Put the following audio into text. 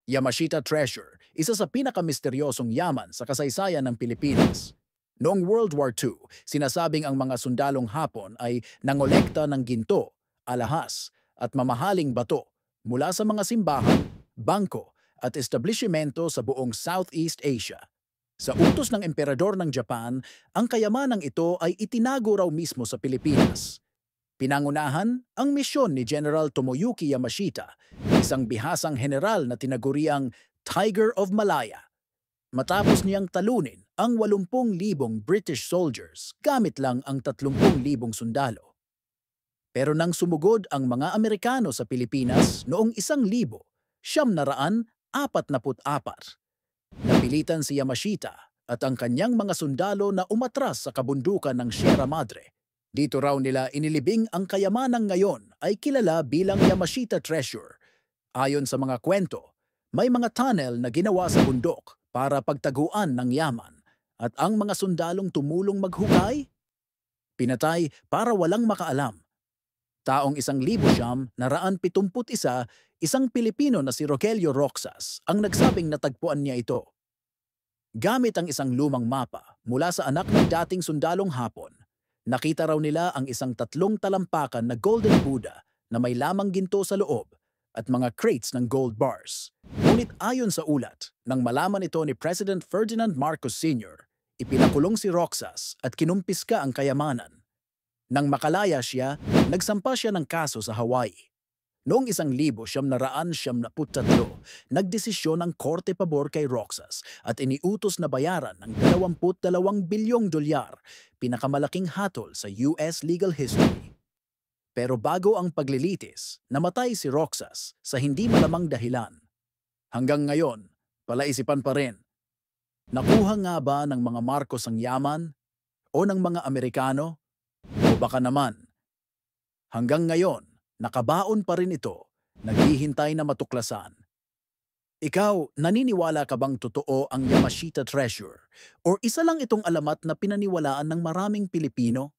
Yamashita Treasure, isa sa pinakamisteryosong yaman sa kasaysayan ng Pilipinas. Noong World War II, sinasabing ang mga sundalong Hapon ay nangolekta ng ginto, alahas at mamahaling bato mula sa mga simbahan, bangko at establishmento sa buong Southeast Asia. Sa utos ng emperador ng Japan, ang kayamanang ito ay itinago raw mismo sa Pilipinas. Pinangunahan ang misyon ni General Tomoyuki Yamashita, isang bihasang general na tinaguriang Tiger of Malaya. Matapos niyang talunin ang 80,000 British soldiers gamit lang ang 30,000 sundalo. Pero nang sumugod ang mga Amerikano sa Pilipinas noong 1944, napilitan si Yamashita at ang kanyang mga sundalo na umatras sa kabundukan ng Sierra Madre. Dito raw nila inilibing ang kayamanang ngayon ay kilala bilang Yamashita Treasure. Ayon sa mga kwento, may mga tunnel na ginawa sa bundok para pagtaguan ng yaman at ang mga sundalong tumulong maghukay, pinatay para walang makaalam. Taong 1971, isang Pilipino na si Rogelio Roxas ang nagsabing natagpuan niya ito. Gamit ang isang lumang mapa mula sa anak ng dating sundalong Hapon, nakita raw nila ang isang 3 talampakan na Golden Buddha na may lamang ginto sa loob at mga crates ng gold bars. Ngunit ayon sa ulat, nang malaman ito ni President Ferdinand Marcos Sr., ipinakulong si Roxas at kinumpiska ang kayamanan. Nang makalaya siya, nagsampa siya ng kaso sa Hawaii. Noong 1973, nagdesisyon ang korte pabor kay Roxas at iniutos na bayaran ng $22 bilyong, pinakamalaking hatol sa US legal history. Pero bago ang paglilitis, namatay si Roxas sa hindi malamang dahilan. Hanggang ngayon, palaisipan pa rin. Nakuha nga ba ng mga Marcos ang yaman? O ng mga Amerikano? O baka naman, hanggang ngayon, nakabaon pa rin ito, naghihintay na matuklasan. Ikaw, naniniwala ka bang totoo ang Yamashita Treasure? O isa lang itong alamat na pinaniwalaan ng maraming Pilipino?